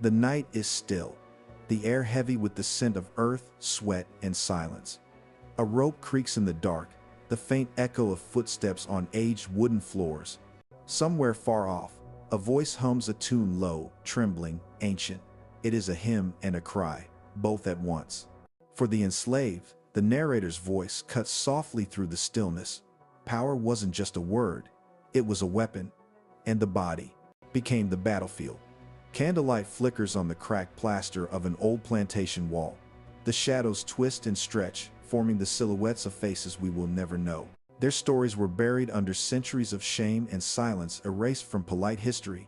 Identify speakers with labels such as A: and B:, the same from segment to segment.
A: The night is still, the air heavy with the scent of earth, sweat, and silence. A rope creaks in the dark, the faint echo of footsteps on aged wooden floors. Somewhere far off, a voice hums a tune low, trembling, ancient. It is a hymn and a cry, both at once. For the enslaved, the narrator's voice cuts softly through the stillness. Power wasn't just a word, it was a weapon, and the body became the battlefield. Candlelight flickers on the cracked plaster of an old plantation wall. The shadows twist and stretch, forming the silhouettes of faces we will never know. Their stories were buried under centuries of shame and silence, erased from polite history.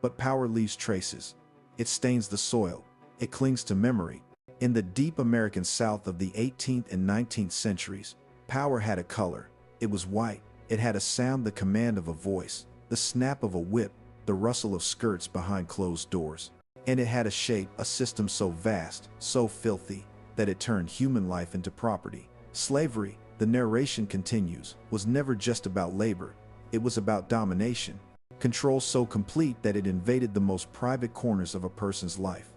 A: But power leaves traces. It stains the soil. It clings to memory. In the deep American South of the 18th and 19th centuries, power had a color. It was white. It had a sound, the command of a voice, the snap of a whip, the rustle of skirts behind closed doors. And it had a shape, a system so vast, so filthy, that it turned human life into property. Slavery, the narration continues, was never just about labor. It was about domination. Control so complete that it invaded the most private corners of a person's life.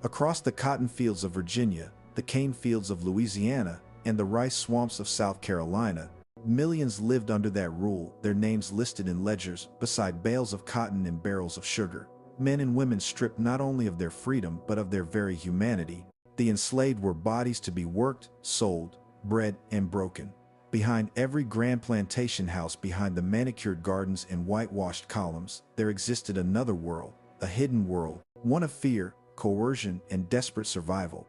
A: Across the cotton fields of Virginia, the cane fields of Louisiana, and the rice swamps of South Carolina, millions lived under that rule, their names listed in ledgers, beside bales of cotton and barrels of sugar. Men and women stripped not only of their freedom but of their very humanity. The enslaved were bodies to be worked, sold, bred, and broken. Behind every grand plantation house, behind the manicured gardens and whitewashed columns, there existed another world, a hidden world, one of fear, coercion, and desperate survival.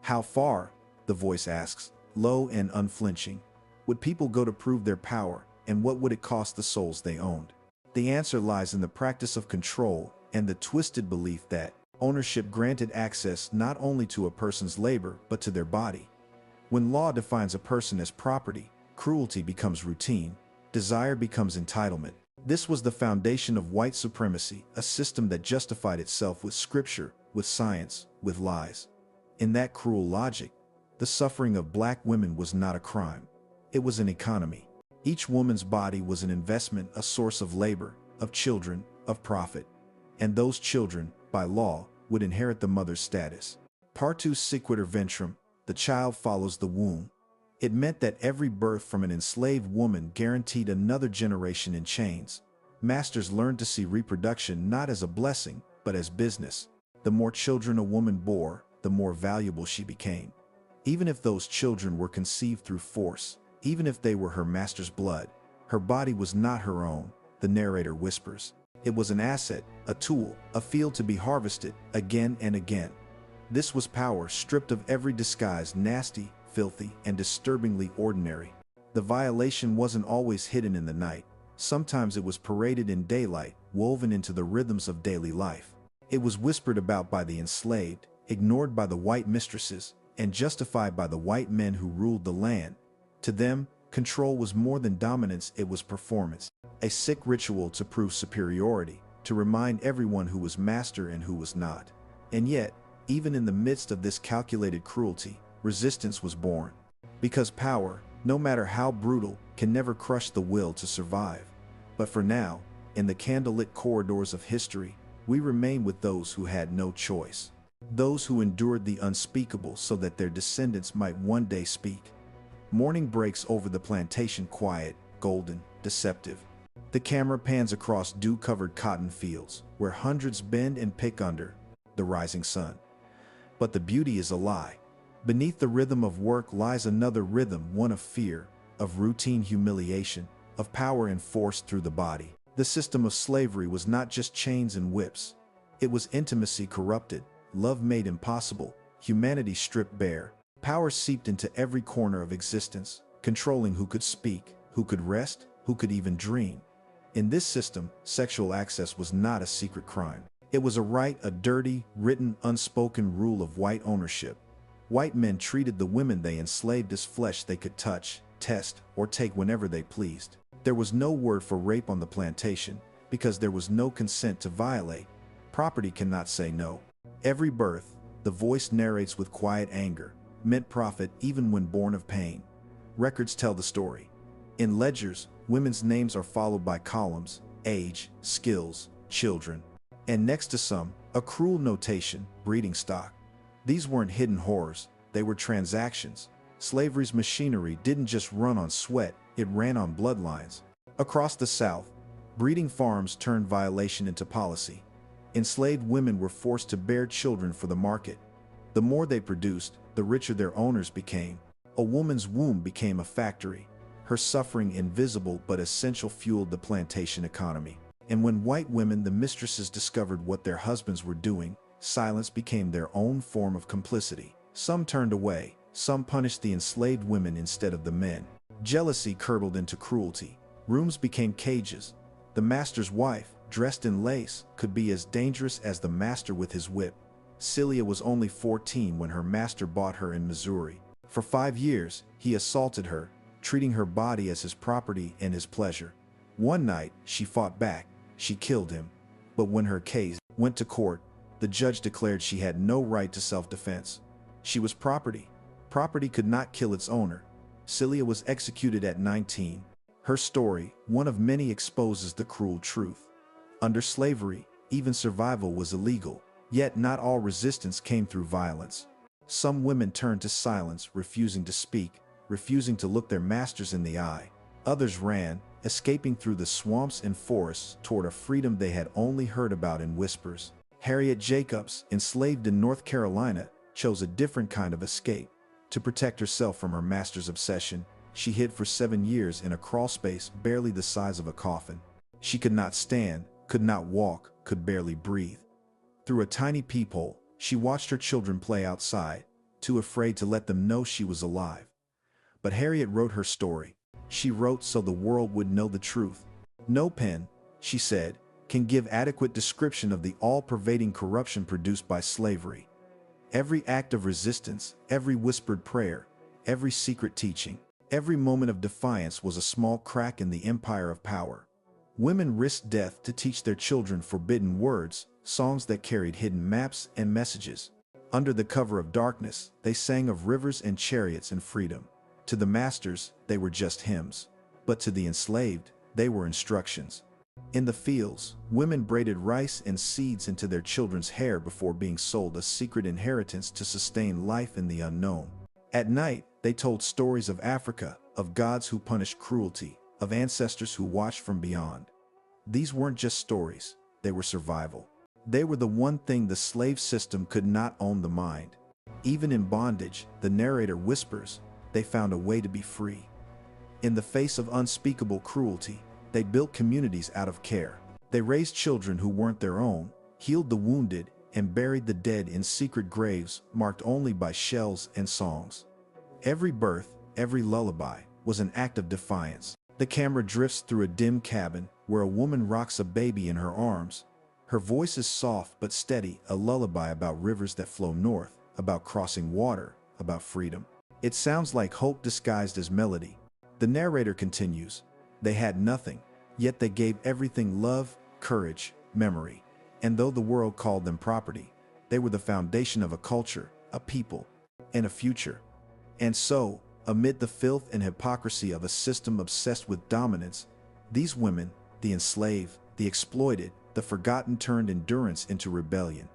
A: How far, the voice asks, low and unflinching, would people go to prove their power, and what would it cost the souls they owned? The answer lies in the practice of control and the twisted belief that ownership granted access not only to a person's labor but to their body. When law defines a person as property, cruelty becomes routine, desire becomes entitlement. This was the foundation of white supremacy, a system that justified itself with scripture, with science, with lies. In that cruel logic, the suffering of black women was not a crime. It was an economy. Each woman's body was an investment, a source of labor, of children, of profit. And those children, by law, would inherit the mother's status. Partus sequitur ventrum, the child follows the womb. It meant that every birth from an enslaved woman guaranteed another generation in chains. Masters learned to see reproduction not as a blessing, but as business. The more children a woman bore, the more valuable she became. Even if those children were conceived through force, even if they were her master's blood, her body was not her own, the narrator whispers. It was an asset, a tool, a field to be harvested again and again. This was power stripped of every disguise, nasty, filthy, and disturbingly ordinary. The violation wasn't always hidden in the night. Sometimes it was paraded in daylight, woven into the rhythms of daily life. It was whispered about by the enslaved, ignored by the white mistresses, and justified by the white men who ruled the land. To them, control was more than dominance, it was performance. A sick ritual to prove superiority, to remind everyone who was master and who was not. And yet, even in the midst of this calculated cruelty, resistance was born. Because power, no matter how brutal, can never crush the will to survive. But for now, in the candlelit corridors of history, we remain with those who had no choice. Those who endured the unspeakable so that their descendants might one day speak. Morning breaks over the plantation, quiet, golden, deceptive. The camera pans across dew-covered cotton fields, where hundreds bend and pick under the rising sun. But the beauty is a lie. Beneath the rhythm of work lies another rhythm, one of fear, of routine humiliation, of power enforced through the body. The system of slavery was not just chains and whips. It was intimacy corrupted, love made impossible, humanity stripped bare. Power seeped into every corner of existence, controlling who could speak, who could rest, who could even dream. In this system, sexual access was not a secret crime. It was a right, a dirty, written, unspoken rule of white ownership. White men treated the women they enslaved as flesh they could touch, test, or take whenever they pleased. There was no word for rape on the plantation, because there was no consent to violate. Property cannot say no. Every birth, the voice narrates with quiet anger, meant profit even when born of pain. Records tell the story. In ledgers, women's names are followed by columns, age, skills, children. And next to some, A cruel notation, breeding stock. These weren't hidden horrors, they were transactions. Slavery's machinery didn't just run on sweat, it ran on bloodlines. Across the South, breeding farms turned violation into policy. Enslaved women were forced to bear children for the market. The more they produced, the richer their owners became. A woman's womb became a factory. Her suffering, invisible but essential, fueled the plantation economy. And when white women, the mistresses, discovered what their husbands were doing, silence became their own form of complicity. Some turned away, some punished the enslaved women instead of the men. Jealousy curdled into cruelty. Rooms became cages. The master's wife, dressed in lace, could be as dangerous as the master with his whip. Celia was only 14 when her master bought her in Missouri. For 5 years, he assaulted her, treating her body as his property and his pleasure. One night, she fought back. She killed him. But when her case went to court, the judge declared she had no right to self-defense. She was property. Property could not kill its owner. Celia was executed at 19. Her story, one of many, exposes the cruel truth. Under slavery, even survival was illegal. Yet not all resistance came through violence. Some women turned to silence, refusing to speak, refusing to look their masters in the eye. Others ran, escaping through the swamps and forests toward a freedom they had only heard about in whispers. Harriet Jacobs, enslaved in North Carolina, chose a different kind of escape. To protect herself from her master's obsession, she hid for 7 years in a crawlspace barely the size of a coffin. She could not stand, could not walk, could barely breathe. Through a tiny peephole, she watched her children play outside, too afraid to let them know she was alive. But Harriet wrote her story. She wrote so the world would know the truth. No pen, she said, can give adequate description of the all-pervading corruption produced by slavery. Every act of resistance, every whispered prayer, every secret teaching, every moment of defiance was a small crack in the empire of power. Women risked death to teach their children forbidden words, songs that carried hidden maps and messages. Under the cover of darkness, they sang of rivers and chariots and freedom. To the masters, they were just hymns. But to the enslaved, they were instructions. In the fields, women braided rice and seeds into their children's hair before being sold, a secret inheritance to sustain life in the unknown. At night, they told stories of Africa, of gods who punished cruelty, of ancestors who watched from beyond. These weren't just stories, they were survival. They were the one thing the slave system could not own: the mind. Even in bondage, the narrator whispers, they found a way to be free. In the face of unspeakable cruelty, they built communities out of care. They raised children who weren't their own, healed the wounded, and buried the dead in secret graves marked only by shells and songs. Every birth, every lullaby, was an act of defiance. The camera drifts through a dim cabin where a woman rocks a baby in her arms. Her voice is soft but steady, a lullaby about rivers that flow north, about crossing water, about freedom. It sounds like hope disguised as melody. The narrator continues, they had nothing, yet they gave everything: love, courage, memory. And though the world called them property, they were the foundation of a culture, a people, and a future. And so, amid the filth and hypocrisy of a system obsessed with dominance, these women, the enslaved, the exploited, the forgotten, turned endurance into rebellion.